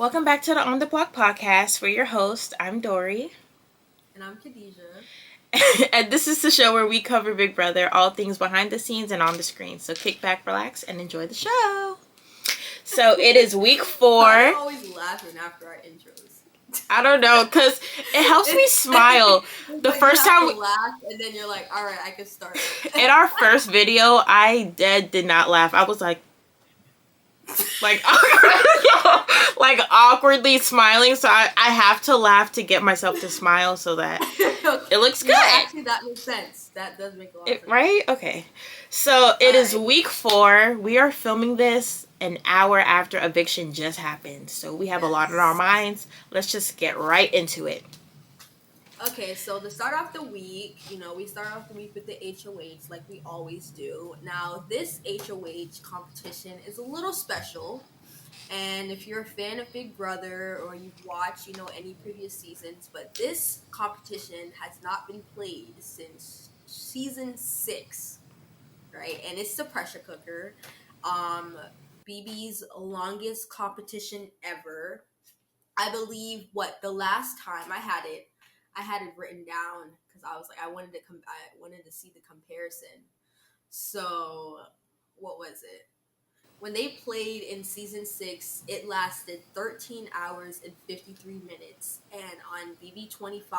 Welcome back to the On the Block podcast. For your host, I'm Dory. And I'm Khadeja. And this is the show where we cover Big Brother, all things behind the scenes and on the screen. So kick back, relax, and enjoy the show. So it is week 4. I'm always laughing after our intros. I don't know, because it helps me smile. The first time you laugh, and then you're like, all right, I can start. In our first video, I did not laugh. I was like awkwardly smiling, so I have to laugh to get myself to smile so that it looks good. Yeah, actually, that makes sense. That does make a lot of sense. Right? Okay. So it is week 4. We are filming this an hour after eviction just happened. So we have a lot on our minds. Let's just get right into it. Okay, so to start off the week, we start off the week with the HOH like we always do. Now, this HOH competition is a little special. And if you're a fan of Big Brother or you've watched, any previous seasons, but this competition has not been played since season 6, right? And it's the pressure cooker. BB's longest competition ever. I believe the last time I had it written down because I was like, I wanted to see the comparison. So, what was it? When they played in season 6, it lasted 13 hours and 53 minutes. And on BB 25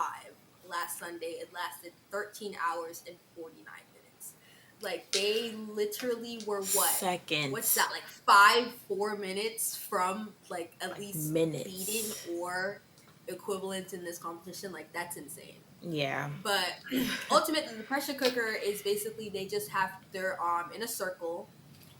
last Sunday, it lasted 13 hours and 49 minutes. Like, they literally were what? Seconds. What's that? Like 4 minutes from like at least minutes. Beating or equivalent in this competition. Like, that's insane. Yeah. But ultimately, the pressure cooker is basically they just have their in a circle.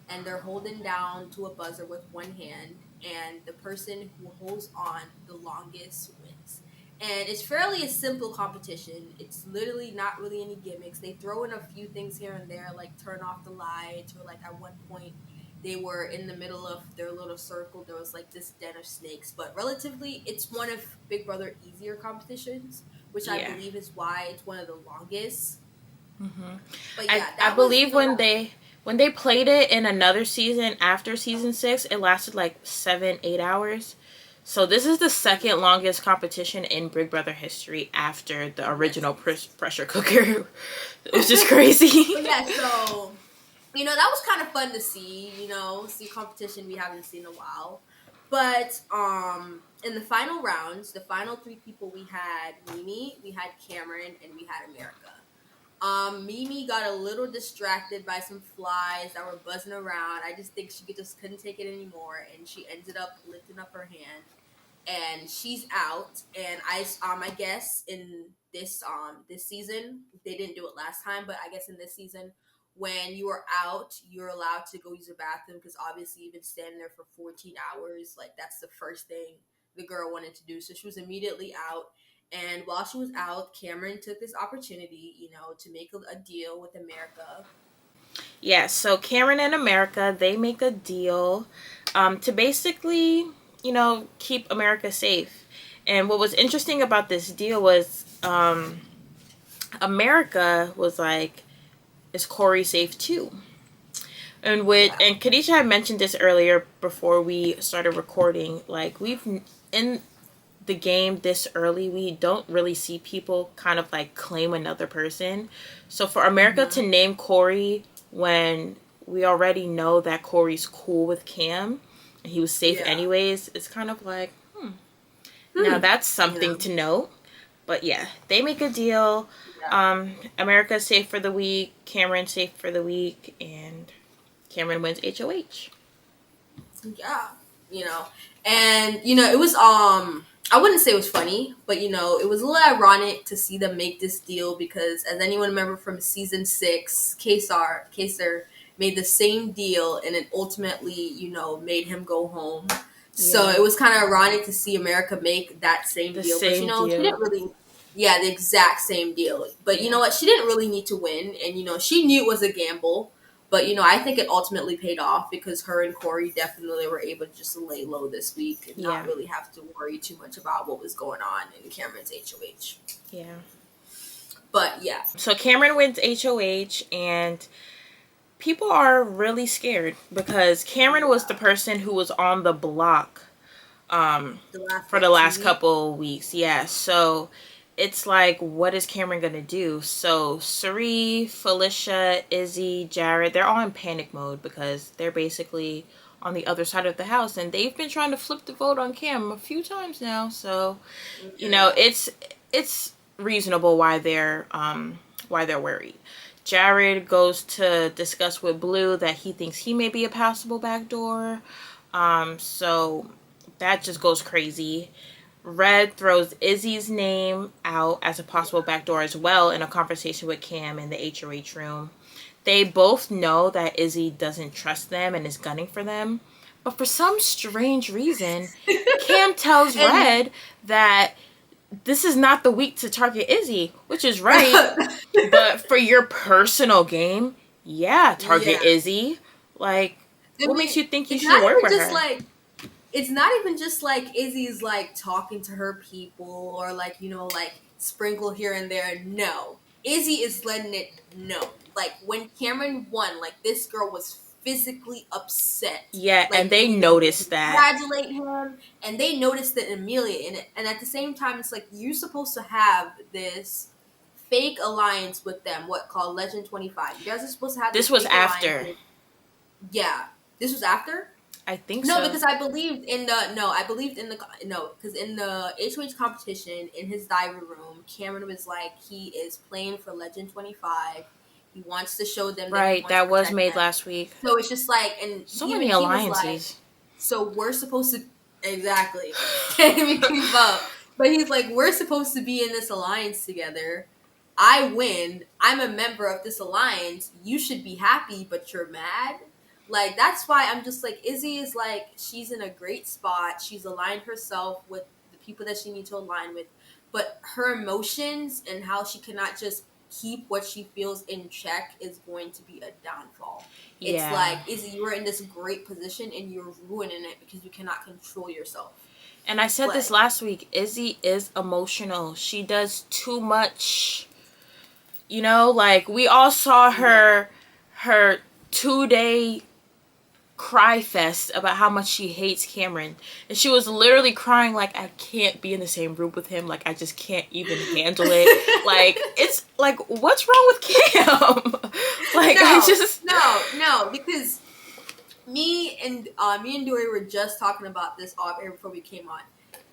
And they're holding down to a buzzer with one hand, and the person who holds on the longest wins. And it's fairly a simple competition. It's literally not really any gimmicks. They throw in a few things here and there, like turn off the lights, or like at one point they were in the middle of their little circle. There was like this den of snakes, but relatively, it's one of Big Brother easier competitions, which I believe is why it's one of the longest. Mm-hmm. But yeah, I believe when they played it in another season after season 6, it lasted like 7-8 hours. So this is the second longest competition in Big Brother history after the original pressure cooker. It was just crazy. But yeah, so that was kind of fun to see. See competition we haven't seen in a while. But in the final rounds, the final 3 people we had Mimi, we had Cameron, and we had America. Mimi got a little distracted by some flies that were buzzing around. I just think she just couldn't take it anymore, and she ended up lifting up her hand, and she's out. And I guess in this season they didn't do it last time, but I guess in this season, when you are out, you're allowed to go use the bathroom because obviously you've been standing there for 14 hours. Like, that's the first thing the girl wanted to do. So she was immediately out. And while she was out, Cameron took this opportunity, to make a deal with America. Yeah, so Cameron and America, they make a deal to basically, keep America safe. And what was interesting about this deal was America was like, is Corey safe too? And and Khadeja had mentioned this earlier before we started recording. Like, in the game this early, we don't really see people kind of like claim another person. So for America to name Corey when we already know that Corey's cool with Cam and he was safe anyways, it's kind of like, now that's something to note. But yeah, they make a deal. America's safe for the week, Cameron's safe for the week, and Cameron wins HOH. Yeah, and it was I wouldn't say it was funny, but it was a little ironic to see them make this deal because, as anyone remember from season 6, Kaysar made the same deal, and it ultimately, made him go home. Yeah. So it was kind of ironic to see America make that same deal. But she didn't really, the exact same deal. But you know what? She didn't really need to win, and she knew it was a gamble. But, I think it ultimately paid off because her and Corey definitely were able to just lay low this week and not really have to worry too much about what was going on in Cameron's HOH. Yeah. But, yeah. So Cameron wins HOH, and people are really scared because Cameron was the person who was on the block The last for the like 2 last weeks. couple weeks. Yeah. So it's like, what is Cameron going to do? So Suri, Felicia, Izzy, Jared, they're all in panic mode because they're basically on the other side of the house, and they've been trying to flip the vote on Cam a few times now. So, it's reasonable why they're worried. Jared goes to discuss with Blue that he thinks he may be a passable backdoor. So that just goes crazy. Red throws Izzy's name out as a possible backdoor as well in a conversation with Cam in the HOH room. They both know that Izzy doesn't trust them and is gunning for them. But for some strange reason, Cam tells Red that this is not the week to target Izzy, which is right. But for your personal game, yeah, target Izzy. Like, what makes you think you it's should not work even with just her? like it's not even just like Izzy's like talking to her people or like like sprinkle here and there. No, Izzy is letting it know. Like when Cameron won, like this girl was physically upset. Yeah, Like and they to noticed that. congratulate him, and they noticed it Amelia in it. And at the same time, it's like you're supposed to have this fake alliance with them. What called Legend 25? You guys are supposed to have This this was fake alliance. after. Yeah, this was after. I think No, so. because I believed in the because in the HOH competition in his diary room, Cameron was like he is playing for Legend 25. He wants to show them that he Right, wants to that was protect made them. last week. So it's just like, and So even many he was like, alliances. so we're supposed to exactly can't even keep up. But he's like, we're supposed to be in this alliance together. I win. I'm a member of this alliance. You should be happy, but you're mad. Like that's why I'm just like Izzy is like she's in a great spot. She's aligned herself with the people that she needs to align with, but her emotions and how she cannot just keep what she feels in check is going to be a downfall. It's Yeah. like Izzy, you are in this great position and you're ruining it because you cannot control yourself. And I said this Like last week. Izzy is emotional. She does too much. Like we all saw her 2-day cry fest about how much she hates Cameron. And she was literally crying like, I can't be in the same room with him. Like, I just can't even handle it. Like, it's like, what's wrong with Cam? Like, no, because me and Dory were just talking about this off air before we came on.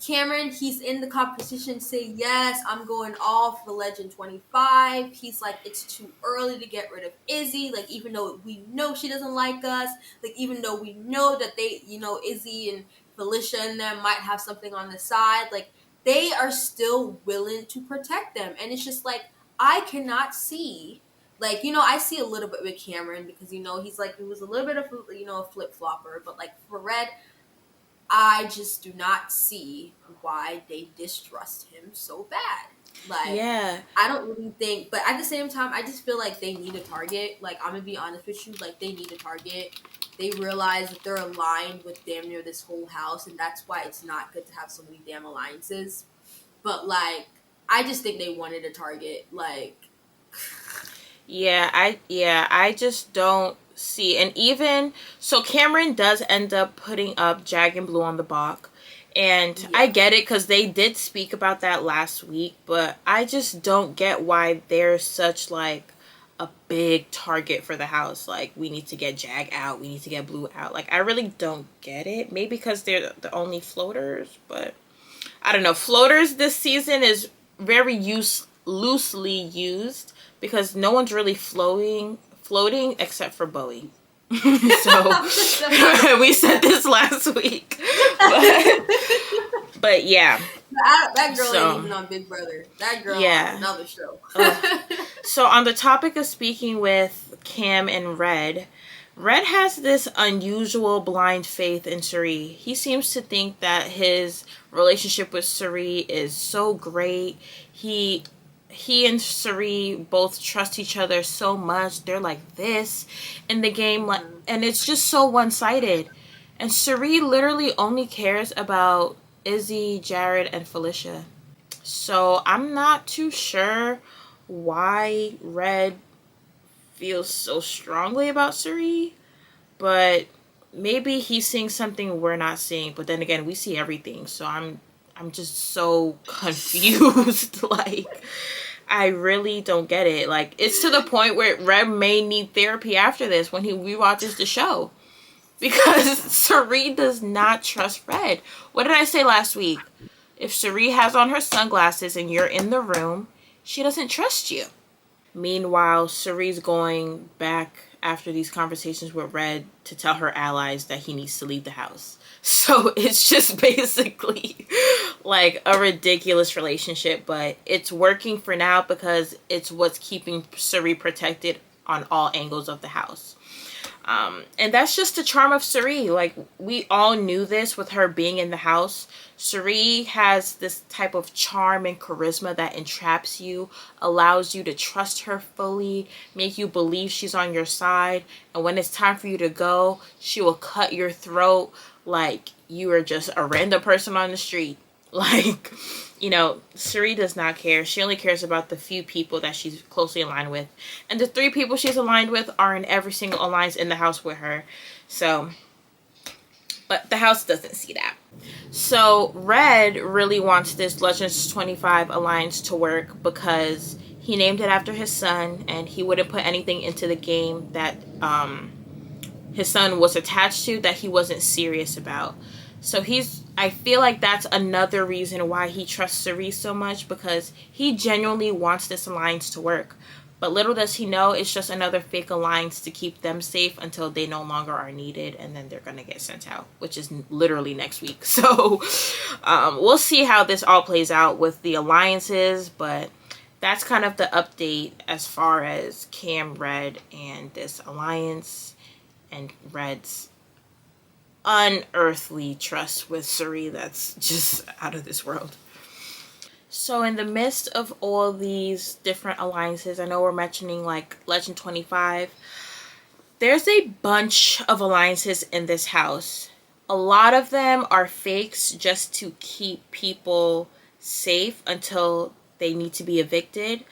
Cameron, he's in the competition, say yes, I'm going all for Legend 25. He's like, it's too early to get rid of Izzy. Like, even though we know she doesn't like us, like, even though we know that they, Izzy and Felicia and them might have something on the side, like, they are still willing to protect them. And it's just like, I cannot see. Like, I see a little bit with Cameron because, he's like, he was a little bit of, a flip flopper. But, like, for Red, I just do not see why they distrust him so bad. Like, yeah. I don't really think, but at the same time, I just feel like they need a target. Like, I'm gonna be honest with you, like, they need a target. They realize that they're aligned with damn near this whole house, and that's why it's not good to have so many damn alliances. But, like, I just think they wanted a target. Like, I just don't see. And even so, Cameron does end up putting up Jag and Blue on the balk. And yeah. I get it because they did speak about that last week, but I just don't get why they're such like a big target for the house. Like, we need to get Jag out, we need to get Blue out. Like, I really don't get it. Maybe because they're the only floaters, but I don't know. Floaters this season is very loosely used because no one's really floating except for Bowie. So we said this last week, but yeah. That girl ain't even on Big Brother. That girl on another show. So on the topic of speaking with Cam and Red has this unusual blind faith in Suri. He seems to think that his relationship with Suri is so great. He and Suri both trust each other so much. They're like this in the game, like, and it's just so one-sided. And Suri literally only cares about Izzy, Jared, and Felicia. So I'm not too sure why Red feels so strongly about Suri, but maybe he's seeing something we're not seeing, but then again, we see everything. So I'm just so confused. Like, I really don't get it. Like, it's to the point where Red may need therapy after this when he rewatches the show. Because Sari does not trust Red. What did I say last week? If Sari has on her sunglasses and you're in the room, she doesn't trust you. Meanwhile, Sari's going back after these conversations with Red to tell her allies that he needs to leave the house. So it's just basically like a ridiculous relationship, but it's working for now because it's what's keeping Sari protected on all angles of the house. And that's just the charm of Sari. Like, we all knew this with her being in the house. Sari has this type of charm and charisma that entraps you, allows you to trust her fully, make you believe she's on your side. And when it's time for you to go, she will cut your throat like you are just a random person on the street. Like, Sari does not care. She only cares about the few people that she's closely aligned with. And the 3 people she's aligned with are in every single alliance in the house with her. So, but the house doesn't see that. So, Red really wants this Legends 25 alliance to work because he named it after his son, and he wouldn't put anything into the game that his son was attached to that he wasn't serious about. So I feel like that's another reason why he trusts Sari so much, because he genuinely wants this alliance to work. But little does he know, it's just another fake alliance to keep them safe until they no longer are needed, and then they're going to get sent out, which is literally next week. So we'll see how this all plays out with the alliances, but that's kind of the update as far as Cam, Red, and this alliance, and Red's unearthly trust with Sari that's just out of this world. So in the midst of all these different alliances, I know we're mentioning like Legend 25, there's a bunch of alliances in this house. A lot of them are fakes just to keep people safe until they need to be evicted.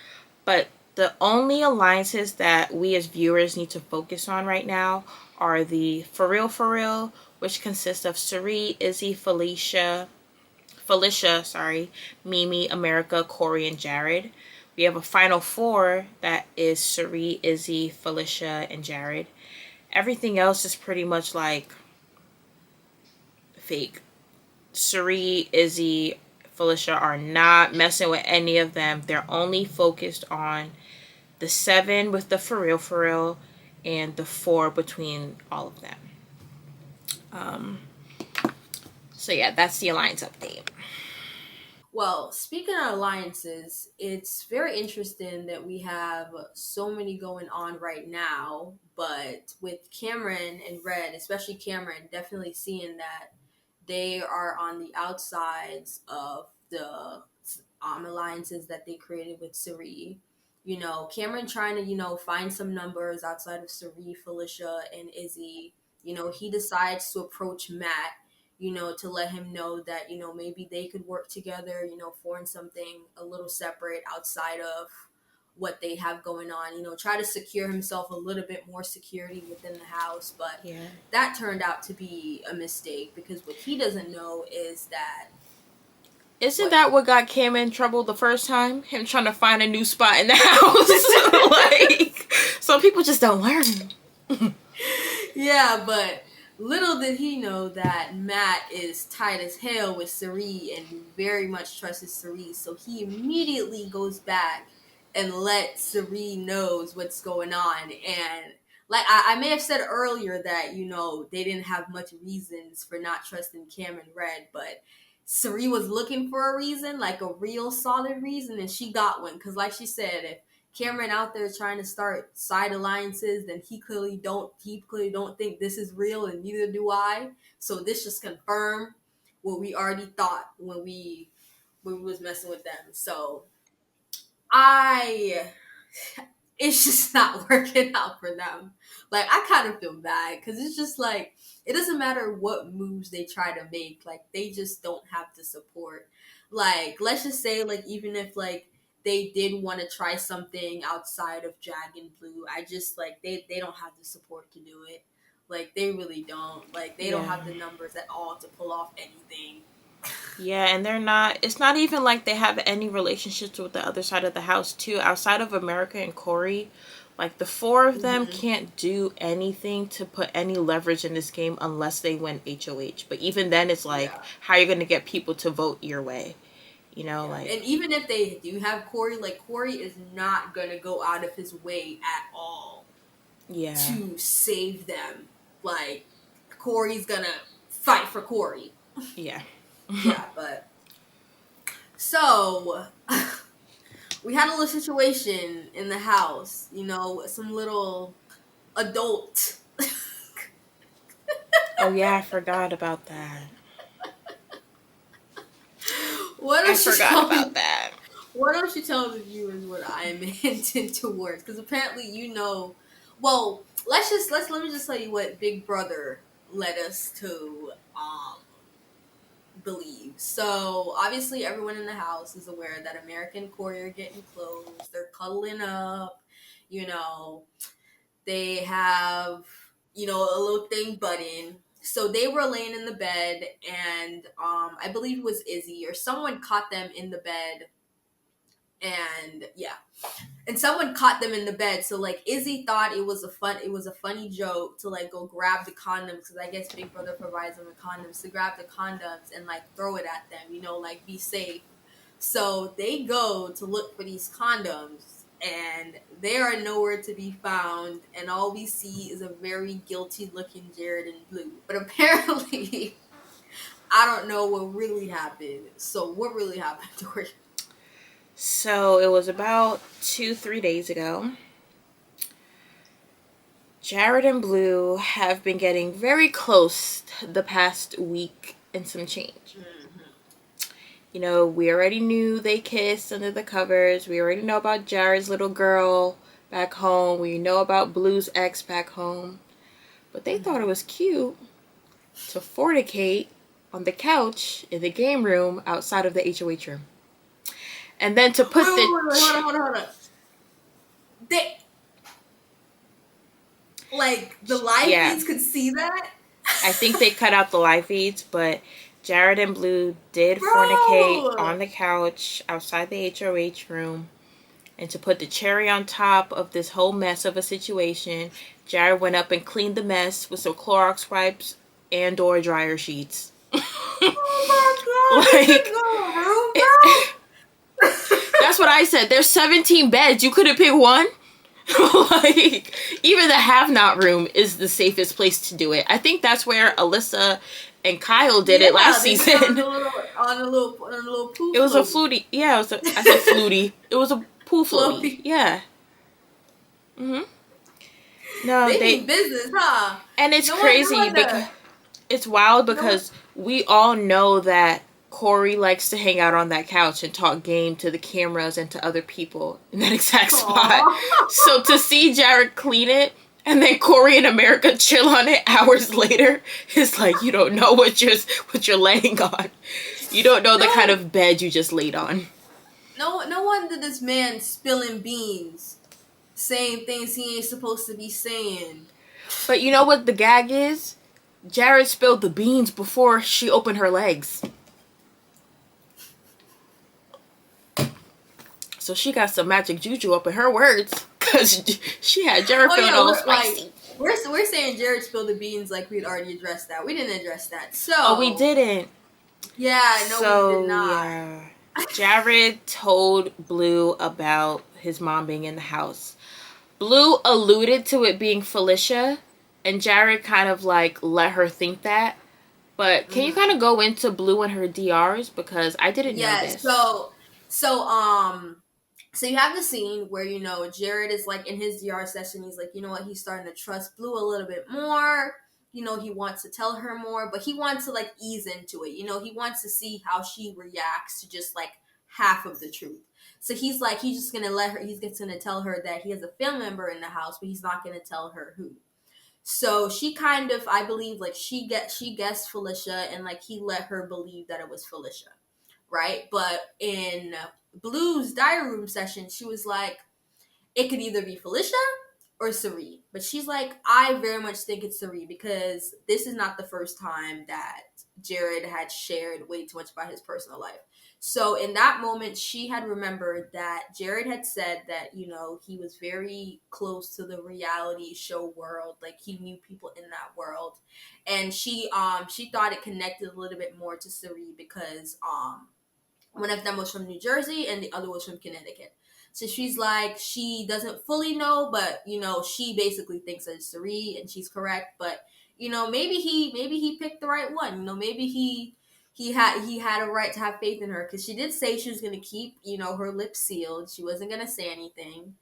But the only alliances that we as viewers need to focus on right now are the For Real, which consists of Sari, Izzy, Felicia, Mimi, America, Corey, and Jared. We have a final 4 that is Sari, Izzy, Felicia, and Jared. Everything else is pretty much like fake. Sari, Izzy, Felicia are not messing with any of them. They're only focused on the 7 with the For Real, and the 4 between all of them. So yeah, that's the alliance update. Well, speaking of alliances, it's very interesting that we have so many going on right now. But with Cameron and Red, especially Cameron, definitely seeing that they are on the outsides of the alliances that they created with Sari. Cameron trying to, find some numbers outside of Sari, Felicia, and Izzy. He decides to approach Matt, to let him know that, maybe they could work together, form something a little separate outside of what they have going on, try to secure himself a little bit more security within the house. But Yeah. that turned out to be a mistake, because what he doesn't know is that Isn't that what got Cam in trouble the first time? Him trying to find a new spot in the house. Like, some people just don't learn. Yeah, but little did he know that Matt is tight as hell with Sari and very much trusts Sari. So he immediately goes back and lets Sari knows what's going on. And like I may have said earlier that, they didn't have much reasons for not trusting Cam and Red, but Sari was looking for a reason, like a real solid reason, and she got one. Because like she said, if Cameron out there trying to start side alliances, then he clearly don't think this is real, and neither do I. So this just confirmed what we already thought when we was messing with them. So I it's just not working out for them. Like, I kind of feel bad, because it's just like, it doesn't matter what moves they try to make, like, they just don't have the support. Like, let's just say, like, even if like they did want to try something outside of Jag and Blue, I just like they don't have the support to do it. Like they really don't. Like they don't Yeah. have the numbers at all to pull off anything. Yeah, and they're not, it's not even like they have any relationships with the other side of the house, too. Outside of America and Corey, like the four of them Hmm. can't do anything to put any leverage in this game unless they win HOH. But even then, it's like, Yeah. how are you going to get people to vote your way? You know, Yeah. like, And even if they do have Corey, like Corey is not gonna go out of his way at all yeah. to save them. Like Corey's gonna fight for Corey. Yeah. Yeah, but so we had a little situation in the house, you know, some little adult. Oh, yeah, I forgot about that. What I don't you forgot tell about me? that. Why don't you tell the viewers what I meant into words? Because apparently you know. Well, let me just tell you what Big Brother led us to believe. So obviously everyone in the house is aware that American and Corey are getting close. They're cuddling up. You know, they have a little thing button. So they were laying in the bed, and I believe it was Izzy or someone caught them in the bed, and yeah, and someone caught them in the bed. So like Izzy thought it was a funny joke to like go grab the condoms, because I guess Big Brother provides them with condoms, to grab the condoms and like throw it at them, like be safe. So they go to look for these condoms, and they are nowhere to be found, and all we see is a very guilty looking Jared and Blue. But apparently I don't know what really happened. So what really happened, Dory? So it was about 2, 3 days ago. Jared and Blue have been getting very close the past week and some change. Mm-hmm. You know, we already knew they kissed under the covers. We already know about Jared's little girl back home. We know about Blue's ex back home. But they thought it Mm-hmm. was cute to fornicate on the couch in the game room outside of the HOH room. And then to put the... Wait, hold on. They like the live Yeah, feeds could see that, I think they cut out the live feeds, but Jared and Blue did fornicate bro. on the couch outside the HOH room. And to put the cherry on top of this whole mess of a situation, Jared went up and cleaned the mess with some Clorox wipes and or dryer sheets. Oh my god, this is Like, no room, it, bro. that's what I said. There's 17 beds. You couldn't pick one? Like, even the have-not room is the safest place to do it. I think that's where Alyssa and Kyle did it Yeah, last they did it season. on a little pool It was a floaty. flutie. Yeah, I said flutie. It was a pool floaty. Floaty. Yeah. Mhm. No, They they... mean business, huh? And it's No one, no crazy because wonder. it's wild No one. because we all know that Corey likes to hang out on that couch and talk game to the cameras and to other people in that exact spot. Aw. So to see Jared clean it and then Corey and America chill on it hours later is like, you don't know what you're laying on. You don't know the kind No, of bed you just laid on. no wonder this man spilling beans, saying things he ain't supposed to be saying. But you know what the gag is? Jared spilled the beans before she opened her legs. So she got some magic juju up in her words, because she had Jared Oh feeling yeah, all we're like spicy. we're saying Jared spilled the beans like we'd already addressed that. We didn't address that. Oh, we So didn't. yeah, no, we did So, not. yeah. Jared told Blue about his mom being in the house. Blue alluded to it being Felicia, and Jared kind of like let her think that. But can you Mm-hmm. kind of go into Blue and her DRs? Because I didn't know Yes. this. So you have the scene where Jared is like in his DR session. He's like, you know what? He's starting to trust Blue a little bit more. He wants to tell her more, but he wants to like ease into it. He wants to see how she reacts to just like half of the truth. So he's like, he's just gonna let her. He's just gonna tell her that he has a family member in the house, but he's not gonna tell her who. So she kind of, I believe, like she guessed Felicia, and like he let her believe that it was Felicia, right? But in Blue's diary room session, she was like, it could either be Felicia or Sari. But she's like, I very much think it's Sari because this is not the first time that Jared had shared way too much about his personal life. So in that moment, she had remembered that Jared had said that, you know, he was very close to the reality show world. Like he knew people in that world. And she thought it connected a little bit more to Sari because one of them was from New Jersey and the other was from Connecticut. So she's like, she doesn't fully know, but you know, she basically thinks that it's Sari and she's correct. But you know, maybe he picked the right one. You know, maybe he had a right to have faith in her because she did say she was gonna keep, you know, her lips sealed. She wasn't gonna say anything.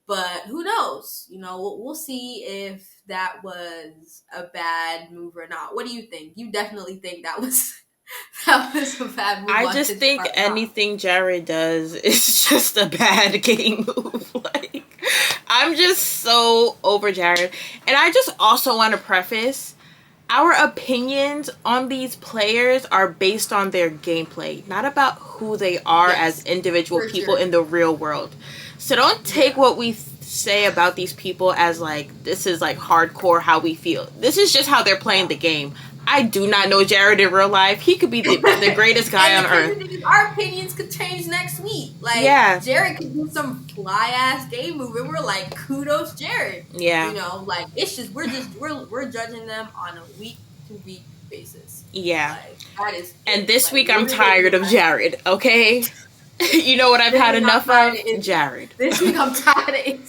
But who knows? You know, we'll see if that was a bad move or not. What do you think? You definitely think that was that was a bad move. I just think anything Jared does is just a bad game move. Like, I'm just so over Jared. And I just also want to preface, our opinions on these players are based on their gameplay, not about who they are as individual people in the real world. So don't take what we say about these people as like, this is like hardcore how we feel. This is just how they're playing the game. I do not know Jared in real life. He could be the greatest guy on earth. Our opinions could change next week. Like, Jared could do some fly ass game move, and we're like, kudos, Jared. Yeah, you know, like it's just we're judging them on a week to week basis. Yeah, like, that is. And this like, week I'm tired of Jared. Okay, you know what I've had enough of? Jared. This week I'm tired of it.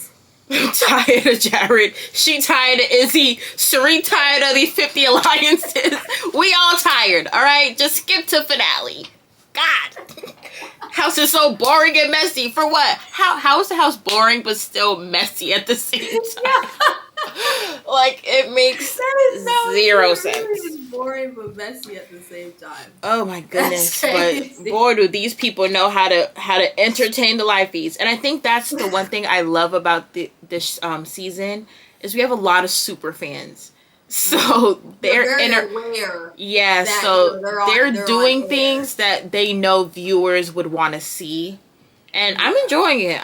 I'm tired of Jared. She tired of Izzy. Sari tired of these 50 alliances. We all tired, alright? Just skip to finale. God. House is so boring and messy. For what? How is the house boring but still messy at the same time? Like, it makes zero sense. It's boring but messy at the same time. Oh my goodness. But boy, do these people know how to entertain the lifeies. And I think that's the one thing I love about this season is we have a lot of super fans. So they're aware. Yeah, that, so they're doing things that they know viewers would want to see. And I'm enjoying it.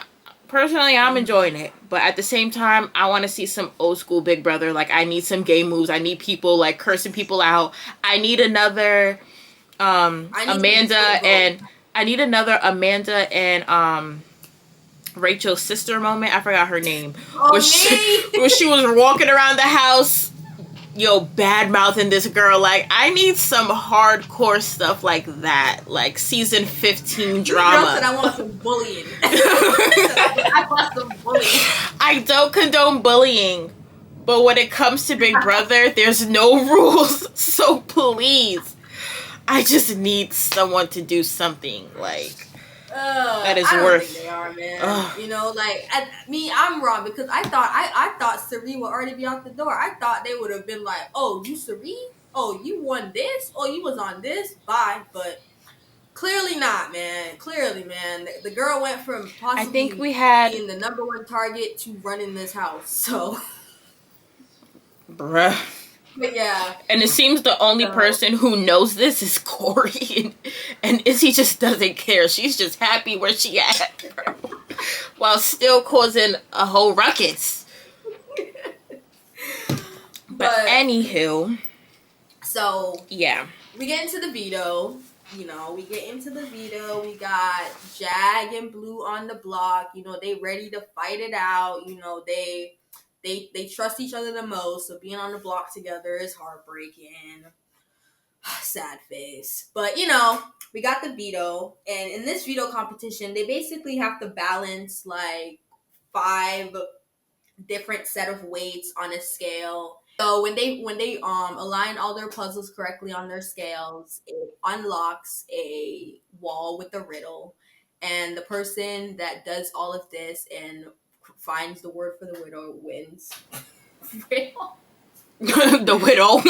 Personally, I'm enjoying it. But at the same time, I want to see some old school Big Brother. Like, I need some game moves. I need people, like, cursing people out. I need another Amanda and Rachel's sister moment. I forgot her name. Where she was walking around the house, bad mouthing this girl. Like, I need some hardcore stuff like that, like season 15 drama. Girl said I want some bullying. I want some bullying. I don't condone bullying, but when it comes to Big Brother, there's no rules. So please, I just need someone to do something like. That is I don't worth. Think they are, man. You know, like I'm wrong because I thought Sari would already be out the door. I thought they would have been like, "Oh, you Sari? Oh, you won this? Oh, you was on this? Bye." But clearly not, man. Clearly, man. The girl went from possibly being the number one target to running this house. So, bruh. But yeah. And it seems the only person who knows this is Corey. And Izzy just doesn't care. She's just happy where she at. While still causing a whole ruckus. But anywho. So. Yeah. We get into the veto. We got Jag and Blue on the block. They ready to fight it out. They trust each other the most, so being on the block together is heartbreaking. Sad face. But, we got the veto, and in this veto competition, they basically have to balance, like, 5 different set of weights on a scale. So when they align all their puzzles correctly on their scales, it unlocks a wall with a riddle, and the person that does all of this and finds the word for the widow wins. Riddle? The widow.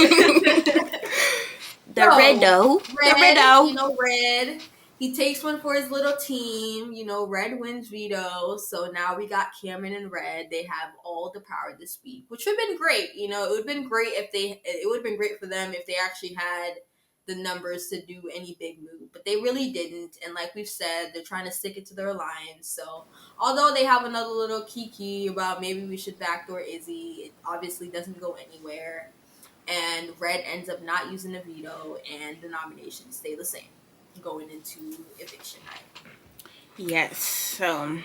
The riddle. Red. He takes one for his little team. Red wins veto. So now we got Cameron and Red. They have all the power this week, which would have been great. It would have been great if it would have been great for them if they actually had the numbers to do any big move, but they really didn't. And like we've said, they're trying to stick it to their alliance. So although they have another little kiki about maybe we should backdoor Izzy, it obviously doesn't go anywhere. And Red ends up not using a veto, and the nominations stay the same going into eviction night. Yes. So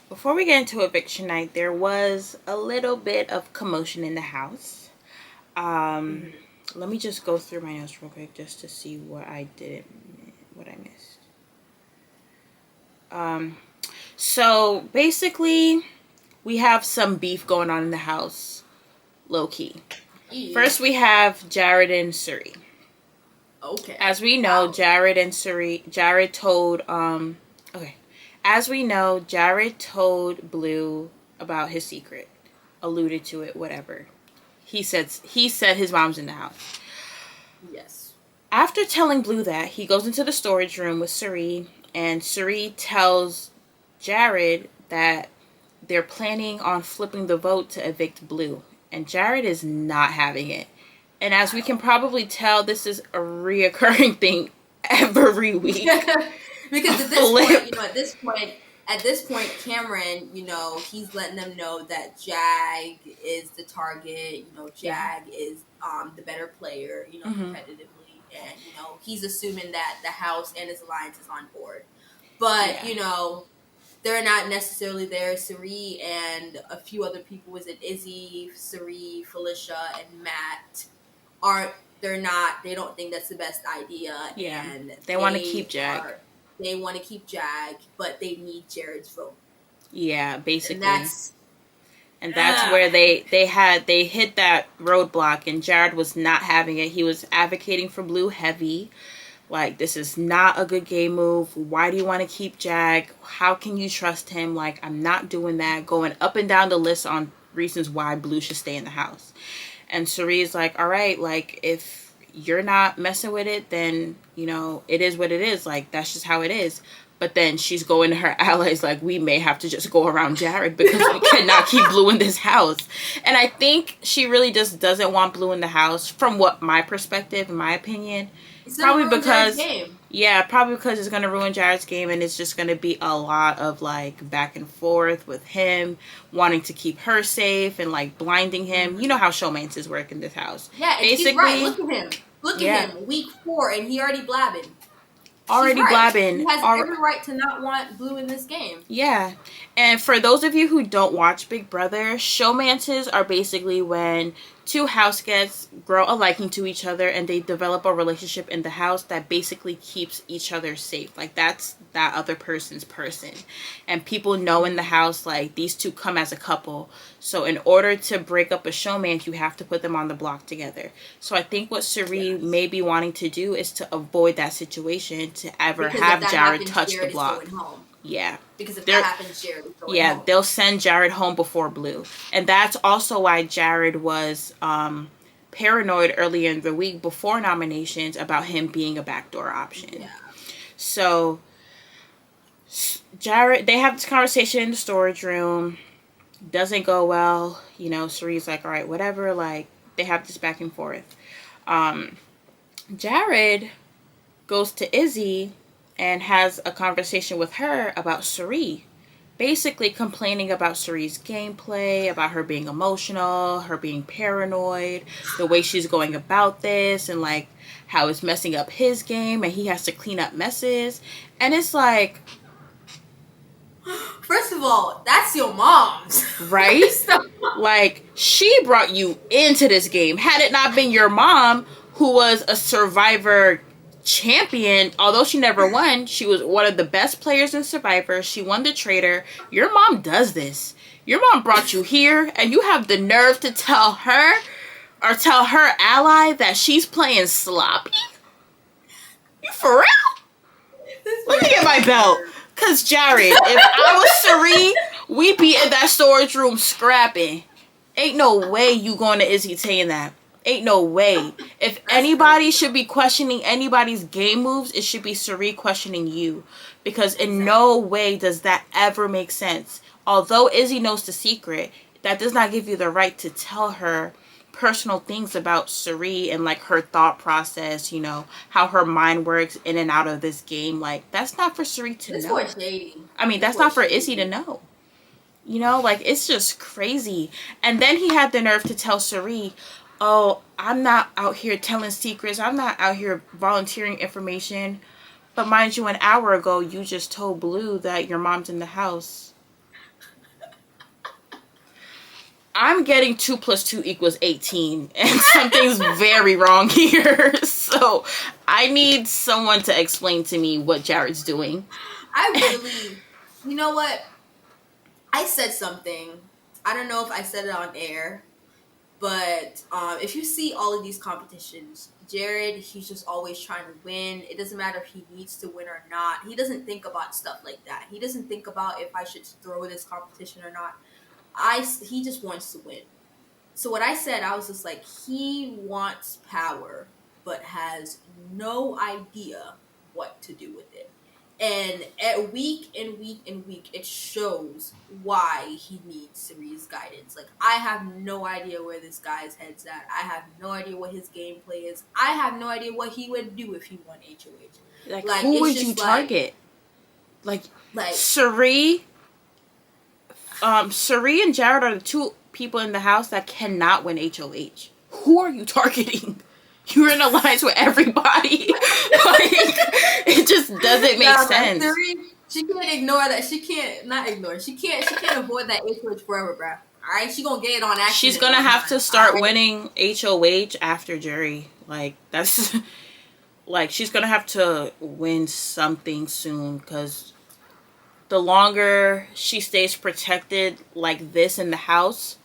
before we get into eviction night, there was a little bit of commotion in the house. Let me just go through my notes real quick just to see what I missed. So basically, we have some beef going on in the house, low key. First, we have Jared and Suri. Okay. As we know, Jared told Blue about his secret, alluded to it, whatever. He said his mom's in the house. Yes. After telling Blue that, he goes into the storage room with Suri, and Suri tells Jared that they're planning on flipping the vote to evict Blue, and Jared is not having it. And as we can probably tell, this is a reoccurring thing every week. Because at this point, Cameron, he's letting them know that Jag is the target. Jag is the better player. Competitively, and he's assuming that the house and his alliance is on board. But they're not necessarily there. Suri and a few other people, was it Izzy, Suri, Felicia, and Matt, they don't think that's the best idea. Yeah. And they want to keep Jag. They want to keep Jag, but they need Jared's vote. Yeah, basically. And that's where they hit that roadblock, and Jared was not having it. He was advocating for Blue heavy. Like, this is not a good game move. Why do you want to keep Jag? How can you trust him? Like, I'm not doing that. Going up and down the list on reasons why Blue should stay in the house. And Suri's like, all right, like, if you're not messing with it, then, it is what it is. Like, that's just how it is. But then she's going to her allies like, we may have to just go around Jared because we cannot keep Blue in this house. And I think she really just doesn't want Blue in the house, from what my perspective, in my opinion. Probably because it's going to ruin Jared's game, and it's just going to be a lot of like back and forth with him wanting to keep her safe and like blinding him. You know how showmances work in this house. Yeah, basically, he's right. Look at him. Look at him. Week 4, and he already blabbing. Blabbing. He has every right to not want Blue in this game. Yeah. And for those of you who don't watch Big Brother, showmances are basically when two house guests grow a liking to each other and they develop a relationship in the house that basically keeps each other safe. Like, that's that other person's person. And people know in the house, like, these two come as a couple. So in order to break up a showman, you have to put them on the block together. So I think what Suri may be wanting to do is to avoid that situation, to ever have Jared touch the block. Yeah. Because if that happens, Jared is going home. They'll send Jared home before Blue. And that's also why Jared was paranoid earlier in the week before nominations about him being a backdoor option. Yeah. So Jared, they have this conversation in the storage room. Doesn't go well. Suri's like, all right, whatever. Like, they have this back and forth. Jared goes to Izzy and has a conversation with her about Suri. Basically complaining about Suri's gameplay, about her being emotional, her being paranoid, the way she's going about this, and like how it's messing up his game and he has to clean up messes. And it's like, first of all, that's your mom's. Right? Like, she brought you into this game. Had it not been your mom, who was a Survivor champion, although she never won, she was one of the best players in Survivor. She won the Trader. Your mom does this. Your mom brought you here, and you have the nerve to tell her or tell her ally that she's playing sloppy? You for real? Let me get my belt. Because, Jared, if I was Suri, we'd be in that storage room scrapping. Ain't no way you going to Izzy saying that. Ain't no way. If anybody should be questioning anybody's game moves, it should be Suri questioning you. Because in no way does that ever make sense. Although Izzy knows the secret, that does not give you the right to tell her personal things about Suri and like her thought process, you know, how her mind works in and out of this game. Like that's not for Suri to This boy know. shady. I mean, This that's boy not for Izzy to shady. know. You know, like it's just crazy. And then he had the nerve to tell Suri, "Oh, I'm not out here telling secrets. I'm not out here volunteering information." But mind you, an hour ago, you just told Blue that your mom's in the house. I'm getting 2 plus 2 equals 18, and something's very wrong here. So I need someone to explain to me what Jared's doing. I really, you know what? I said something. I don't know if I said it on air, but if you see all of these competitions, Jared, he's just always trying to win. It doesn't matter if he needs to win or not. He doesn't think about stuff like that. He doesn't think about if I should throw this competition or not. He just wants to win. So what I said, I was just like, he wants power, but has no idea what to do with it. And at week and week and week, it shows why he needs Suri's guidance. Like, I have no idea where this guy's head's at. I have no idea what his gameplay is. I have no idea what he would do if he won HOH. Like who It's would just you target? Like like Suri, Suri and Jared are the two people in the house that cannot win HOH. Who are you targeting? You're in alliance with everybody. Like, it just doesn't make sense. Suri, she can't ignore that. She can't not ignore. She can't avoid that HOH forever, bruh. All right, she gonna get it on accident. She's gonna have to start winning HOH after Jury. Like that's like she's gonna have to win something soon because the longer she stays protected like this in the house,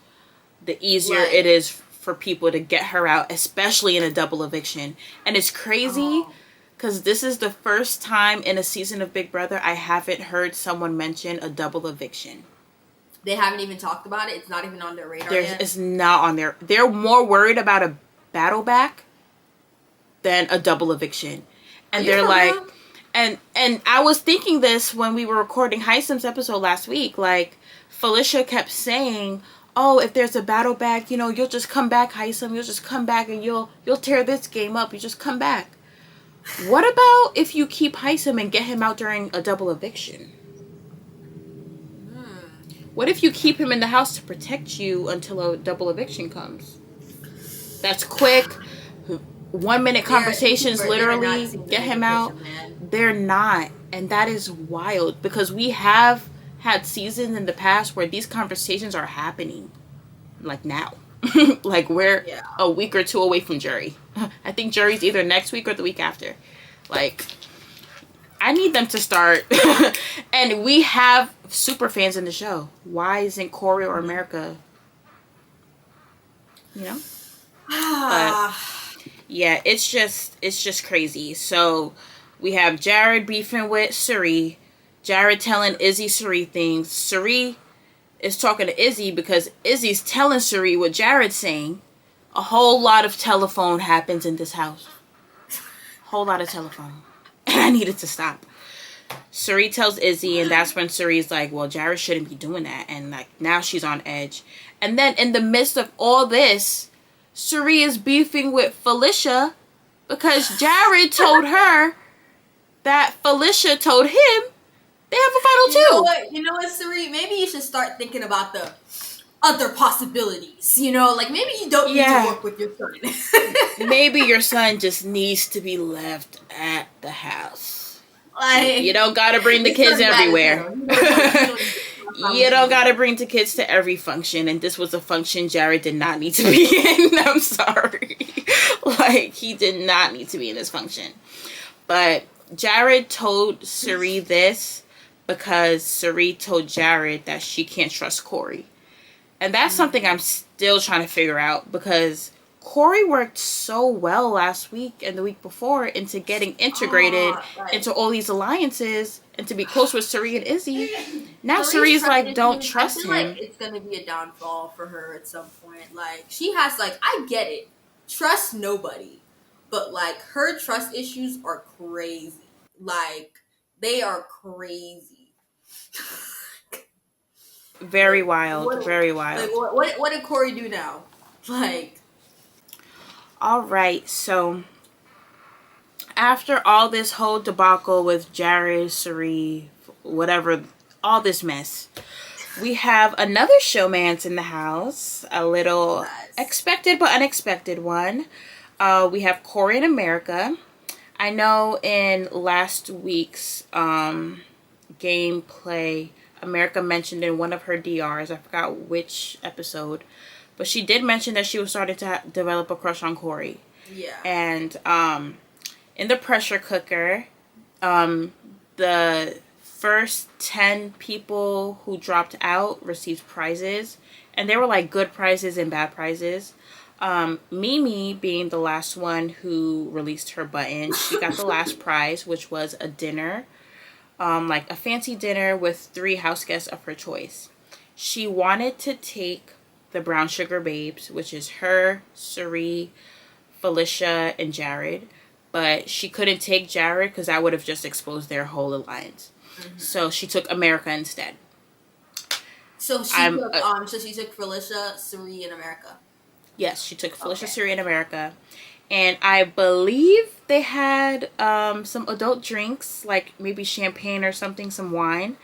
the easier it is for people to get her out, especially in a double eviction. And it's crazy because this is the first time in a season of Big Brother I haven't heard someone mention a double eviction. They haven't even talked about it. It's not even on their radar yet. It's not on there. They're more worried about a battle back than a double eviction. And they're like, and I was thinking this when we were recording Heisem's episode last week. Like, Felicia kept saying, "Oh, if there's a battle back, you know, you'll just come back, Heisem. You'll just come back and you'll tear this game up. You just come back." What about if you keep Heisem and get him out during a double eviction? What if you keep him in the house to protect you until a double eviction comes? That's quick. 1 minute conversations, literally get him out. They're not. And that is wild because we have had seasons in the past where these conversations are happening. Like now. Like we're a week or two away from Jury. I think Jury's either next week or the week after. Like, I need them to start. And we have super fans in the show. Why isn't Corey or America? You know? But yeah, it's just crazy. So we have Jared beefing with Suri. Jared telling Izzy Suri things. Suri is talking to Izzy because Izzy's telling Suri what Jared's saying. A whole lot of telephone happens in this house. Whole lot of telephone. And I needed to stop. Suri tells Izzy, and that's when Suri's like, well, Jared shouldn't be doing that. And like now she's on edge. And then in the midst of all this, Suri is beefing with Felicia because Jared told her that Felicia told him they have a final two. You know what, Suri? Maybe you should start thinking about the other possibilities. You know, like maybe you don't need to work with your son. Maybe your son just needs to be left at the house. Like, you don't gotta bring the kids everywhere. You don't gotta bring the kids to every function, and this was a function Jared did not need to be in. I'm sorry. Like, he did not need to be in this function. But Jared told Suri this because Suri told Jared that she can't trust Corey. And that's something I'm still trying to figure out because Corey worked so well last week and the week before into getting integrated into all these alliances and to be close with Suri and Izzy. Now Suri's like, don't trust him. Like it's going to be a downfall for her at some point. Like, she has, like, I get it. Trust nobody. But, like, her trust issues are crazy. Like, they are crazy. Very wild. Very wild. Like, what did Corey do now? Like, All right, so after all this whole debacle with Jared, Suri, whatever, all this mess, we have another showmance in the house. A little Yes. expected but unexpected one. We have Corey in America. I know in last week's gameplay, America mentioned in one of her DRs, I forgot which episode, but she did mention that she was starting to develop a crush on Corey. Yeah. And in the pressure cooker, the first 10 people who dropped out received prizes, and they were like good prizes and bad prizes. Mimi being the last one who released her button, she got the last prize, which was a dinner, like a fancy dinner with 3 house guests of her choice. She wanted to take the Brown Sugar Babes, which is her, Suri, Felicia, and Jared, but she couldn't take Jared because that would have just exposed their whole alliance. So she took America instead. So she took Felicia, Suri, and America. Yes, she took Felicia, Suri, and America. And I believe they had some adult drinks, like maybe champagne or something, some wine.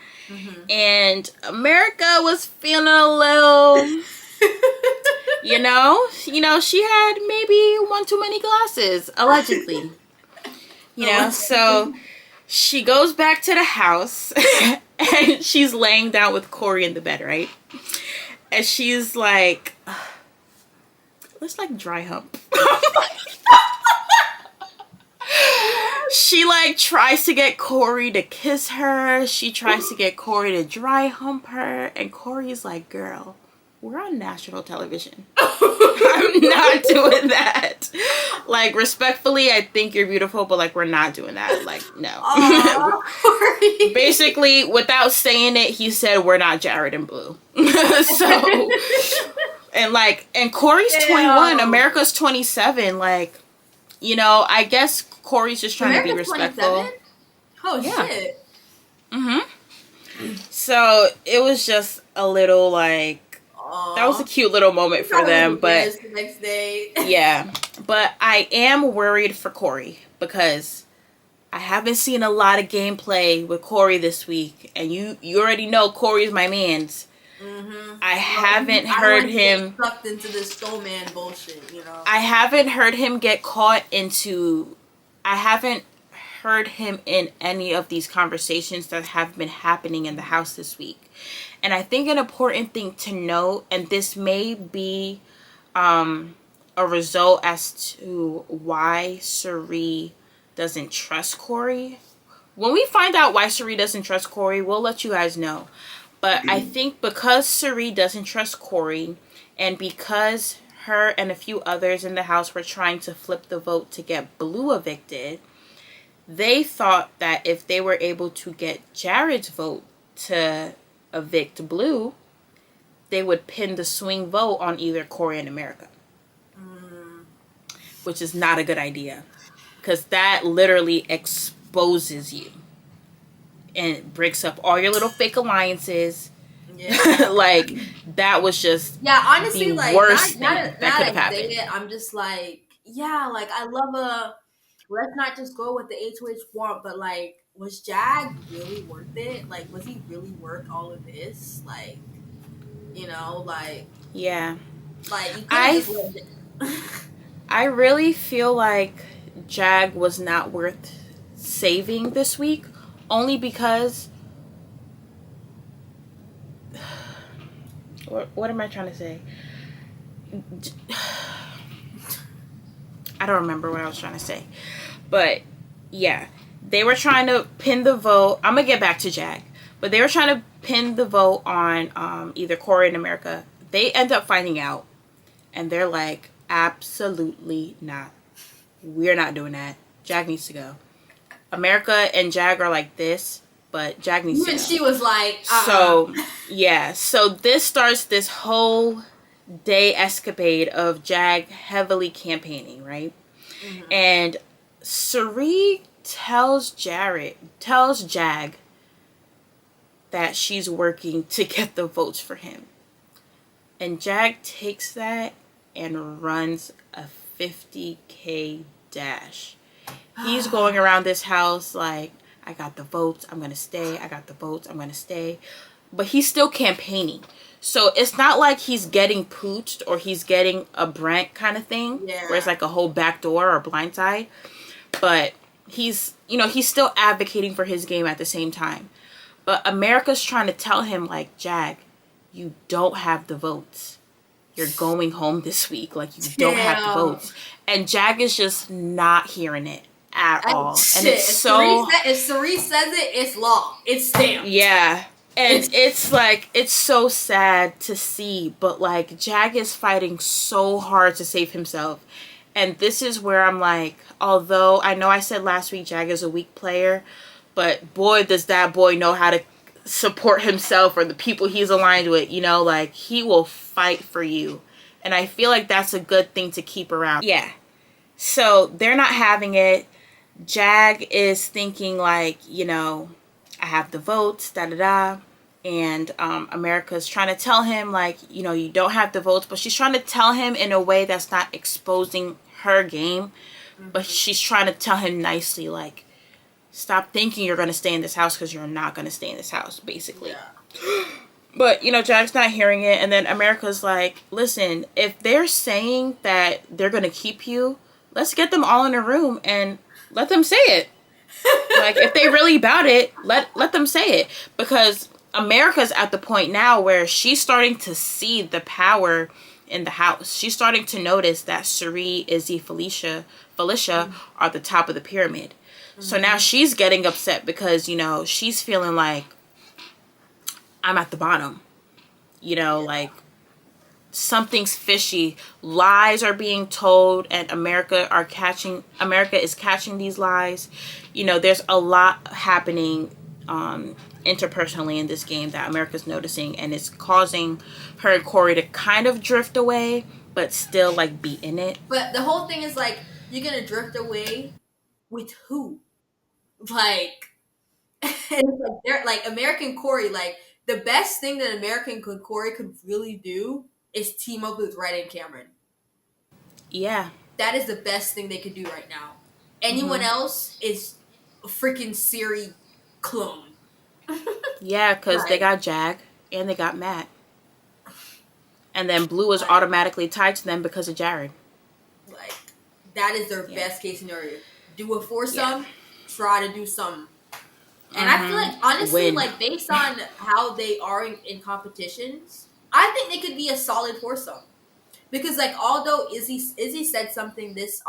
And America was feeling a little, you know, she had maybe one too many glasses, allegedly. So she goes back to the house and she's laying down with Corey in the bed, right? And she's like, let's like dry hump. She like tries to get Corey to kiss her. She tries to get Corey to dry hump her. And Corey's like, girl, we're on national television. I'm not doing that. Like, respectfully, I think you're beautiful, but like, we're not doing that. Like, no. Basically, without saying it, he said, we're not Jared and Blue. So, and Corey's 21, America's 27. Like, I guess Corey's just trying to be respectful. 27? Oh, yeah. Shit. So, it was just a little like, that was a cute little moment for them, but the next day. Yeah, but I am worried for Corey because I haven't seen a lot of gameplay with Corey this week, and you already know Corey's my man's. I haven't heard him get sucked into this snowman bullshit. I haven't heard him get caught into. I haven't heard him in any of these conversations that have been happening in the house this week. And I think an important thing to note, and this may be a result as to why Suri doesn't trust Corey. When we find out why Suri doesn't trust Corey, we'll let you guys know. But I think because Suri doesn't trust Corey, and because her and a few others in the house were trying to flip the vote to get Blue evicted, they thought that if they were able to get Jared's vote to evict Blue, they would pin the swing vote on either Corey and America. Which is not a good idea. Because that literally exposes you. And it breaks up all your little fake alliances. Yeah. Like, that was just honestly, the like, worst thing that could have happened. I'm just like, like, I love let's not just go with the HOH want, but like, was Jag really worth it? Like, was he really worth all of this? Like, like... Yeah. Like, you could have just lived it. I really feel like Jag was not worth saving this week, only because... What am I trying to say? I don't remember what I was trying to say. But, yeah. They were trying to pin the vote. I'm going to get back to Jag. But they were trying to pin the vote on either Corey and America. They end up finding out. And they're like, absolutely not. We're not doing that. Jag needs to go. America and Jag are like this. But Jag needs to go. She was like, So, yeah. So this starts this whole day escapade of Jag heavily campaigning, right? And Suri tells Jag that she's working to get the votes for him. And Jag takes that and runs 50K dash. He's going around this house like, I got the votes, I'm going to stay. I got the votes, I'm going to stay. But he's still campaigning. So it's not like he's getting pooched or he's getting a Brent kind of thing. Yeah. Where it's like a whole back door or blind side. But he's still advocating for his game at the same time. But America's trying to tell him, like, Jag, you don't have the votes. You're going home this week. Like, you don't have the votes. And Jag is just not hearing it at all. And it's so... If Cerise says it, it's law. It's stamped. Yeah. And it's like, it's so sad to see. But, like, Jag is fighting so hard to save himself. And this is where I'm like, although I know I said last week Jag is a weak player, but boy, does that boy know how to support himself or the people he's aligned with, like, he will fight for you. And I feel like that's a good thing to keep around. Yeah. So they're not having it. Jag is thinking like, I have the votes, da-da-da. And America's trying to tell him like, you don't have the votes, but she's trying to tell him in a way that's not exposing her game. But she's trying to tell him nicely, like, stop thinking you're going to stay in this house because you're not going to stay in this house, basically. Yeah. But, Jag's not hearing it. And then America's like, listen, if they're saying that they're going to keep you, let's get them all in a room and let them say it. Like, if they really about it, let them say it. Because America's at the point now where she's starting to see the power in the house. She's starting to notice that Suri, Izzy, Felicia are the top of the pyramid. So now she's getting upset because, she's feeling like I'm at the bottom. Like something's fishy. Lies are being told and America is catching these lies. There's a lot happening interpersonally in this game that America's noticing, and it's causing her and Corey to kind of drift away, but still like be in it. But the whole thing is like, you're gonna drift away with who? Like, it's like they're like American Corey. Like, the best thing that American Corey could really do is team up with Red and Cameron. Yeah, that is the best thing they could do right now. Anyone else is a freaking Siri clone. Yeah, because they got Jag and they got Matt. And then Blue is automatically tied to them because of Jared. Like, that is their best case scenario. Do a foursome, try to do something. And I feel like, honestly, like, based on how they are in competitions, I think they could be a solid foursome. Because, like, although Izzy said something this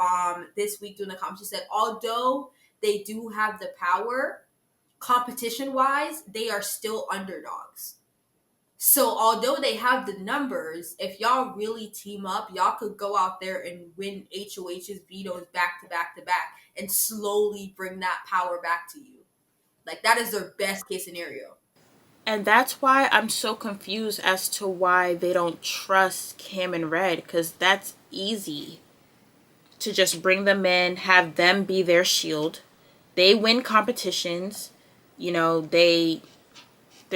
week during the competition, she said, although they do have the power, competition-wise, they are still underdogs. So, although they have the numbers, if y'all really team up, y'all could go out there and win HOH's vetoes back to back to back and slowly bring that power back to you. Like, that is their best case scenario. And that's why I'm so confused as to why they don't trust Cam and Red, because that's easy to just bring them in, have them be their shield. They win competitions. They're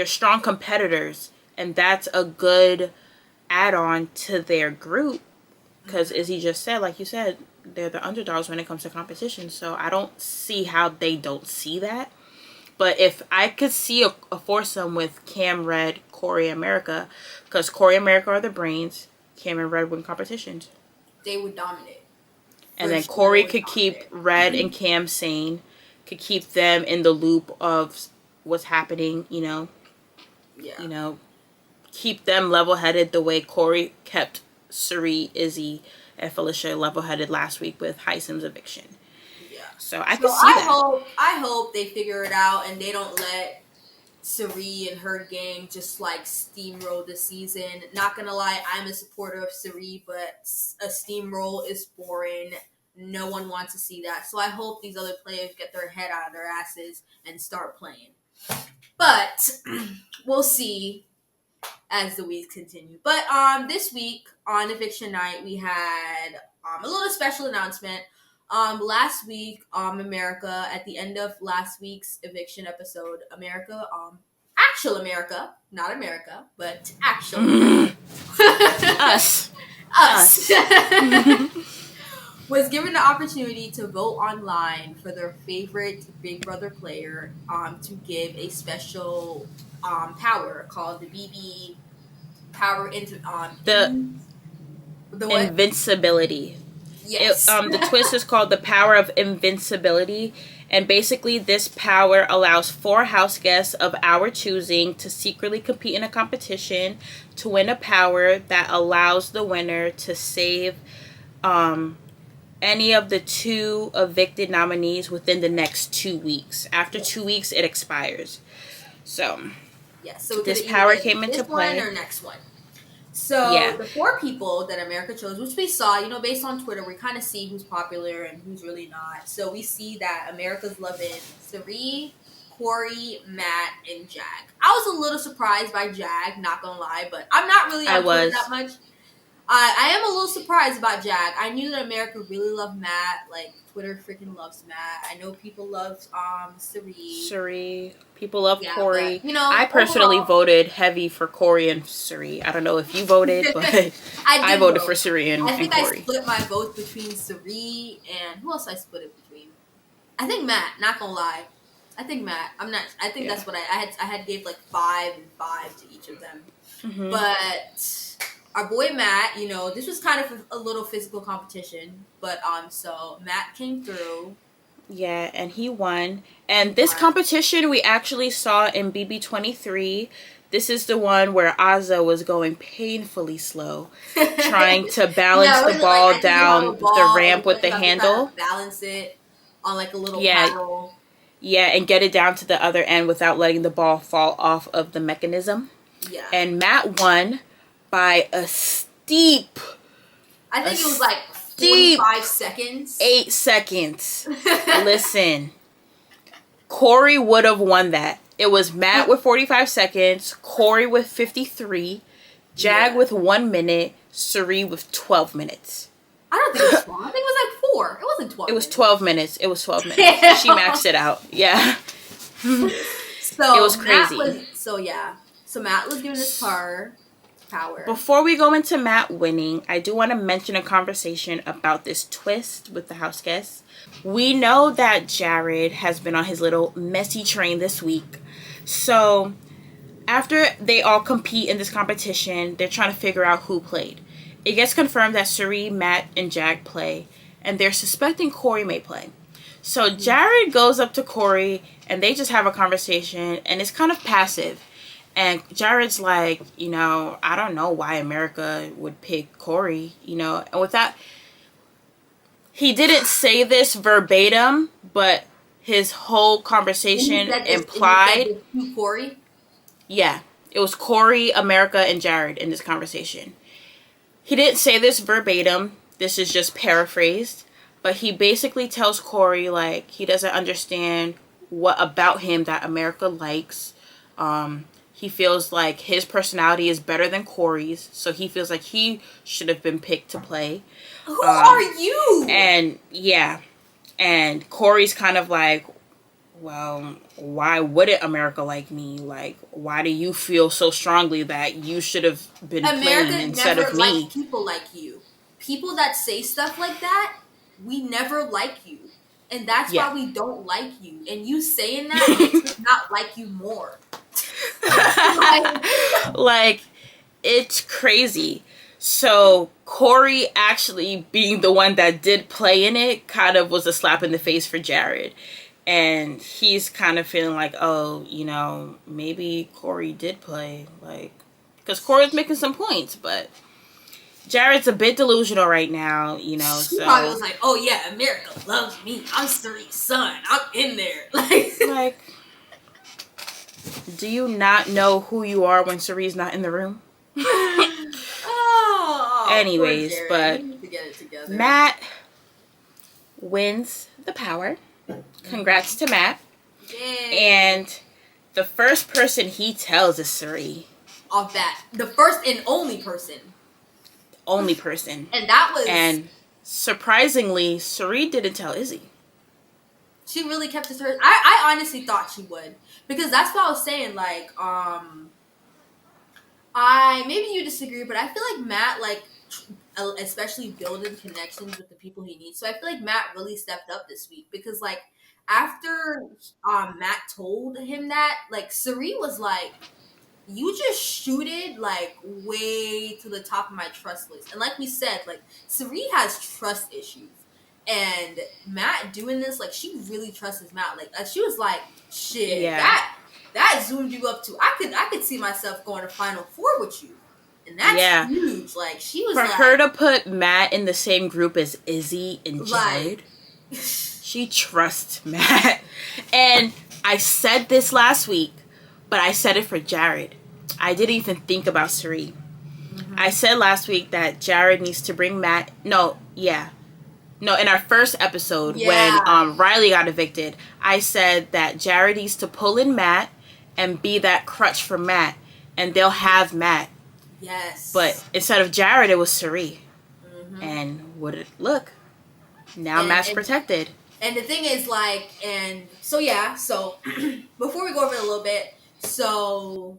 strong competitors, and that's a good add-on to their group, because as he just said, like you said, they're the underdogs when it comes to competition. So I don't see how they don't see that. But if I could see a foursome with Cam, Red, Corey, America, because Corey and America are the brains, Cam and Red win competitions, they would dominate. And then Corey could keep Red and Cam sane, could keep them in the loop of what's happening, keep them level-headed the way Corey kept Suri, Izzy, and Felicia level-headed last week with Hisam's eviction. So I can see that. I hope they figure it out and they don't let Suri and her gang just like steamroll the season. Not gonna lie, I'm a supporter of Suri, but a steamroll is boring. No one wants to see that. So I hope these other players get their head out of their asses and start playing. But we'll see as the weeks continue. But this week on Eviction Night, we had a little special announcement. Last week, America, at the end of last week's eviction episode, America, actual America, not America, but actual Us. was given the opportunity to vote online for their favorite Big Brother player to give a special power called the BB power into The the what? invincibility. Yes. The twist is called the power of invincibility, and basically this power allows 4 house guests of our choosing to secretly compete in a competition to win a power that allows the winner to save any of the 2 evicted nominees within the next 2 weeks. After 2 weeks, it expires. So, yes. So this power came into play. This one or next one. So Yeah. the 4 people that America chose, which we saw, based on Twitter, we kind of see who's popular and who's really not. So we see that America's loving Cirie, Corey, Matt, and Jag. I was a little surprised by Jag, not gonna lie, but I'm not really on Twitter that much. I am a little surprised about Jag. I knew that America really loved Matt. Like, Twitter freaking loves Matt. I know people love Cirie. People love Corey. But, I personally voted heavy for Corey and Cirie. I don't know if you voted, but I voted for Cirie and Corey. I think I split my vote between Cirie and who else I split it between? I think Matt, not gonna lie. I think Matt. I think that's what I had gave like 5 and 5 to each of them. Mm-hmm. But our boy Matt, this was kind of a little physical competition, but so Matt came through. Yeah, and he won. And this competition we actually saw in BB23. This is the one where Azza was going painfully slow, trying to balance the ball down the ramp with the handle. Balance it on like a little paddle. Yeah, and get it down to the other end without letting the ball fall off of the mechanism. Yeah. And Matt won by a steep... I think it was like 45 seconds. 8 seconds. Listen. Corey would have won that. It was Matt with 45 seconds, Corey with 53, Jag with 1 minute, Cirie with 12 minutes. I don't think it was 12. I think it was like 4. It wasn't 12. It was 12 minutes. It was 12 minutes. She maxed it out. Yeah. So it was crazy. So Matt was given this power. Before we go into Matt winning, I do want to mention a conversation about this twist with the house guests. We know that Jared has been on his little messy train this week. So after they all compete in this competition, they're trying to figure out who played. It gets confirmed that Cirie, Matt, and Jag play, and they're suspecting Corey may play. So Jared goes up to Corey, and they just have a conversation, and it's kind of passive. And Jared's like, I don't know why America would pick Corey, And with that, he didn't say this verbatim, but his whole conversation implied... Who, Corey? Yeah. It was Corey, America, and Jared in this conversation. He didn't say this verbatim. This is just paraphrased. But he basically tells Corey, he doesn't understand what about him that America likes. He feels like his personality is better than Corey's, so he feels like he should have been picked to play. Who are you? And Corey's kind of like, well, why wouldn't America like me? Why do you feel so strongly that you should have been playing instead of me? America never liked people like you. People that say stuff like that, we never like you. And that's why we don't like you. And you saying that makes us not like you more. It's crazy. So Corey actually being the one that did play in it kind of was a slap in the face for Jared. And he's kind of feeling like, maybe Corey did play. Because Corey's making some points, but Jared's a bit delusional right now, He so... probably was like, oh yeah, America loves me. I'm Cirie's son. I'm in there. Do you not know who you are when Cirie's not in the room? Anyways, but Matt wins the power. Congrats to Matt. Yay. And the first person he tells is Cirie. Off that. The first and only person. Only person. And that was... And surprisingly, Cirie didn't tell Izzy. She really kept it to her. I honestly thought she would. Because that's what I was saying, maybe you disagree, but I feel like Matt, especially building connections with the people he needs. So I feel like Matt really stepped up this week because like after Matt told him that, like Sari was like, you just shooted like way to the top of my trust list. And like we said, like Sari has trust issues. And Matt doing this, like she really trusts Matt. Like she was like, shit, that zoomed you up to I could see myself going to Final Four with you. And that's huge. Like she was for like, her to put Matt in the same group as Izzy and Jared. Like, she trusts Matt. And I said this last week, but I said it for Jared. I didn't even think about Sari. Mm-hmm. I said last week that Jared needs to bring Matt. No, in our first episode when Riley got evicted, I said that Jared needs to pull in Matt and be that crutch for Matt, and they'll have Matt. Yes. But instead of Jared, it was Sari. Mm-hmm. And look, now Matt's protected. And the thing is, like, and so before we go over it a little bit, so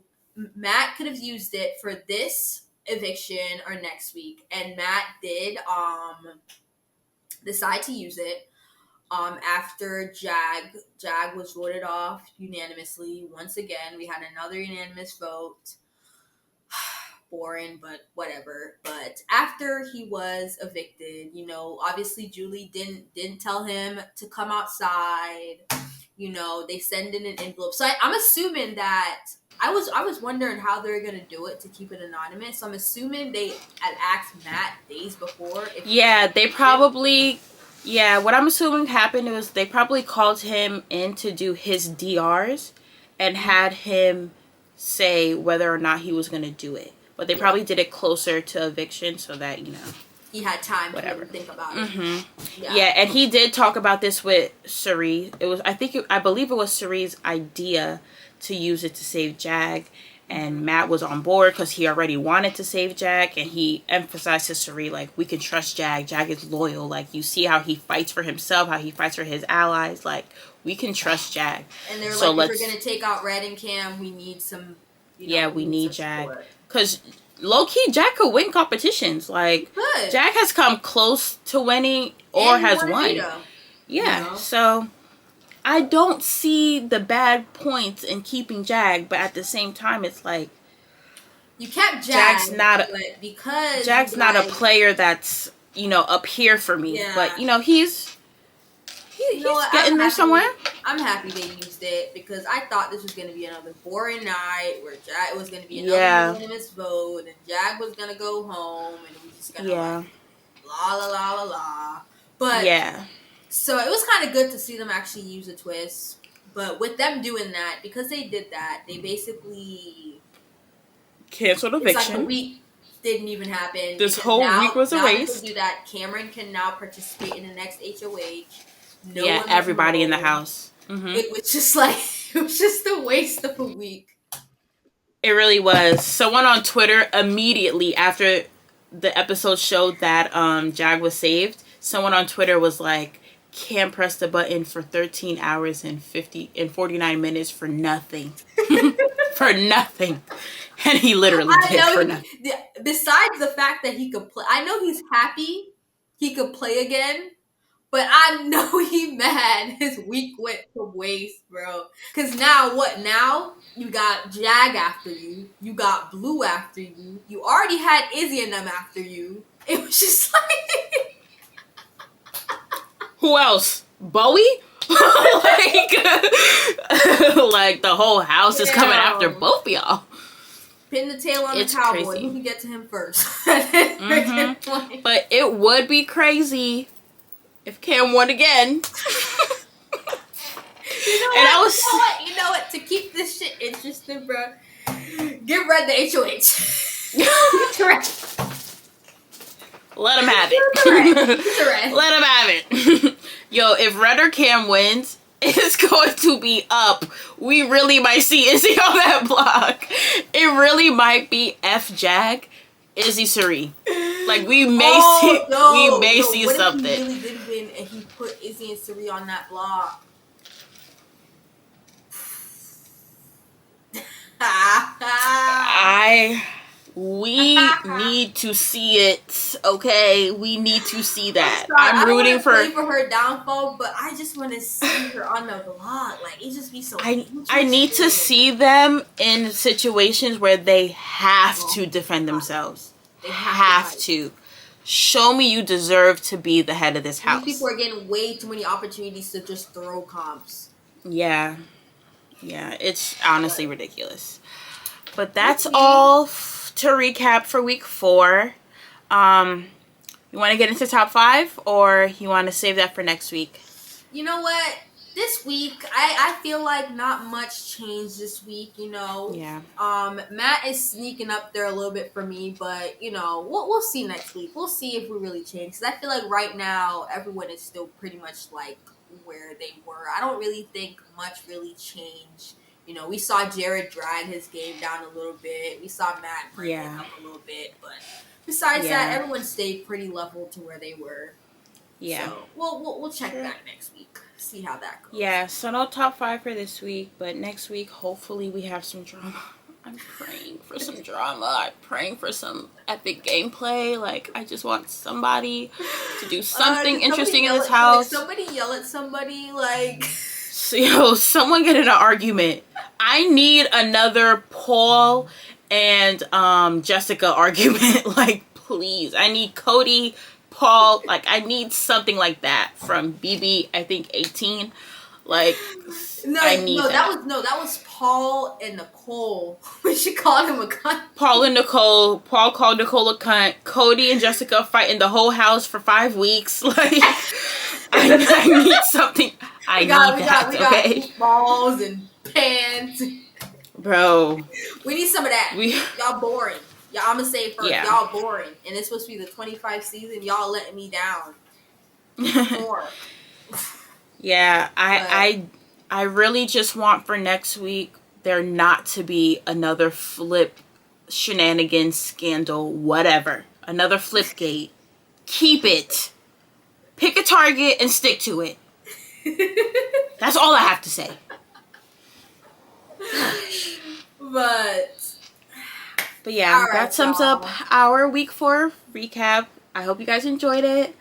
Matt could have used it for this eviction or next week, and Matt did decide to use it after Jag was voted off unanimously. Once again, we had another unanimous vote. Boring, but whatever. But after he was evicted, you know, obviously Julie didn't tell him to come outside. You know, they send in an envelope. So I'm assuming that I was wondering how they're gonna do it to keep it anonymous. So I'm assuming they had asked Matt days before. They probably. Yeah, what I'm assuming happened was they probably called him in to do his DRs and had him say whether or not he was going to do it. But they probably did it closer to eviction so that, you know. He had time to think about it. Mm-hmm. Yeah, and he did talk about this with Sari. I believe it was Sari's idea to use it to save Jag. And Matt was on board because he already wanted to save Jag. And he emphasized to Sari, like, we can trust Jag. Jag is loyal. Like, you see how he fights for himself, how he fights for his allies. Like, we can trust Jag. And they're so like, if we're going to take out Red and Cam, we need some, we need Jag. Because, low-key, Jag could win competitions. Like, Jag has come close to winning or has won. Yeah, so I don't see the bad points in keeping Jag, but at the same time, it's like you kept Jag's Jag's not a player that's up here for me. Yeah. But he's getting there somewhere. I'm happy they used it because I thought this was going to be another boring night where Jag was going to be another unanimous vote and Jag was going to go home and we just going to la la la la la. But so it was kind of good to see them actually use a twist. But with them doing that, because they did that, they basically canceled eviction. It's like a week didn't even happen. This whole week was a waste. They do that. Cameron can now participate in the next HOH. Everybody in the house. Mm-hmm. It was just a waste of a week. It really was. Someone on Twitter immediately after the episode showed that Jag was saved, someone on Twitter was like, Cam pressed the button for 13 hours and 49 minutes for nothing. For nothing. And he literally did for nothing. Besides the fact that he could play, I know he's happy he could play again, but I know he mad his week went to waste, bro. Because now what? Now you got Jag after you. You got Blue after you. You already had Izzy and them after you. It was just like... Who else? Bowie? like the whole house is coming after both of y'all. Pin the tail on the cowboy. Crazy. Who can get to him first? Mm-hmm. But it would be crazy if Cam won again. You know what? To keep this shit interesting, bro, give Red the HOH. Let him have it. Let him have it. Yo, if Red or Cam wins, it's going to be up. We really might see Izzy on that block. It really might be F Jag, Izzy Sari. Like we may see what something. If he really did win and he put Izzy and Sari on that block? We need to see it. that. Okay, we need to see that. I'm rooting for her downfall, but I just want to see her on the block. Like, it just be so. I need to see them in situations where they have to defend themselves. They have to. Show me you deserve to be the head of this house. These people are getting way too many opportunities to just throw comps. Yeah. Yeah, it's honestly ridiculous. But that's all to recap for week 4. You want to get into top 5, or you want to save that for next week? You know what? This week, I feel like not much changed this week, you know. Yeah. Matt is sneaking up there a little bit for me, but, you know, we'll see next week. We'll see if we really change. Because I feel like right now, everyone is still pretty much like where they were. I don't really think much really changed. You know, we saw Jared drag his game down a little bit. We saw Matt bring it up a little bit. But besides that, everyone stayed pretty level to where they were. Yeah. So we'll check back next week. See how that goes. Yeah, so no top 5 for this week. But next week, hopefully we have some drama. I'm praying for some drama. I'm praying for some epic gameplay. Like, I just want somebody to do something interesting in this house. Somebody yell at somebody, like... So, someone get in an argument. I need another Paul and Jessica argument. Like, please. I need Cody, Paul. Like, I need something like that from BB, I think, 18. Like, that was Paul and Nicole. We should call him a cunt. Paul and Nicole. Paul called Nicole a cunt. Cody and Jessica fighting the whole house for 5 weeks. Like, I need something. We got balls and pants. Bro. We need some of that. Y'all boring. Y'all, I'm gonna say it first. Yeah. Y'all boring. And it's supposed to be the 25 season. Y'all letting me down. More. Yeah, I really just want for next week there not to be another flip shenanigans scandal, whatever. Another flip gate. Keep it. Pick a target and stick to it. That's all I have to say. But yeah, that sums up our week 4 recap. I hope you guys enjoyed it.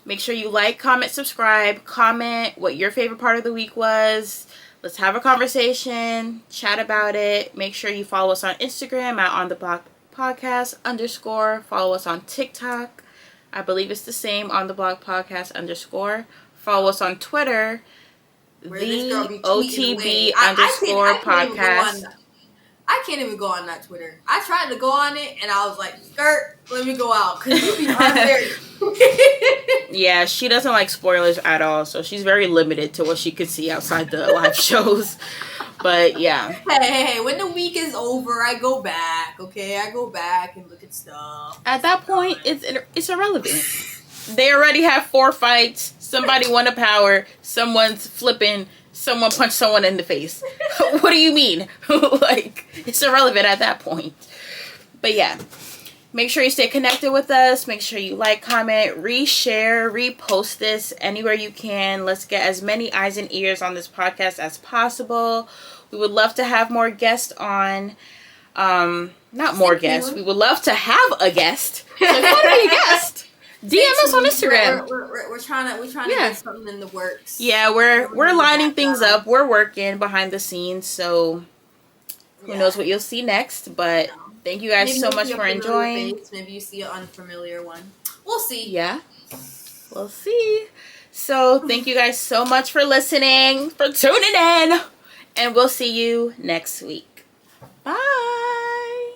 Make sure you like, comment, subscribe, comment what your favorite part of the week was. Let's have a conversation, chat about it. Make sure you follow us on Instagram at @ontheblockpodcast_. Follow us on TikTok. I believe it's the same, @ontheblockpodcast_. Follow us on Twitter, the OTB_podcast. I can't even go on that Twitter. I tried to go on it, and I was like, skirt, let me go out. Because you be on there. Yeah, she doesn't like spoilers at all, so she's very limited to what she could see outside the live shows. But, yeah. Hey, when the week is over, I go back, okay? I go back and look at stuff. At that point, it's irrelevant. They already have 4 fights. Somebody won a power. Someone's flipping. Someone punched someone in the face. What do you mean? Like, it's irrelevant at that point. But yeah, make sure you stay connected with us. Make sure you like, comment, reshare, repost this anywhere you can. Let's get as many eyes and ears on this podcast as possible. We would love to have more guests on. Not more guests. We would love to have a guest. So if you want to be a guest, DM us on Instagram. We're trying to get something in the works. Yeah, we're lining things up. We're working behind the scenes, so who knows what you'll see next. But thank you guys so much for enjoying. Maybe you see an unfamiliar one. We'll see. Yeah, we'll see. So thank you guys so much for listening, for tuning in, and we'll see you next week. Bye.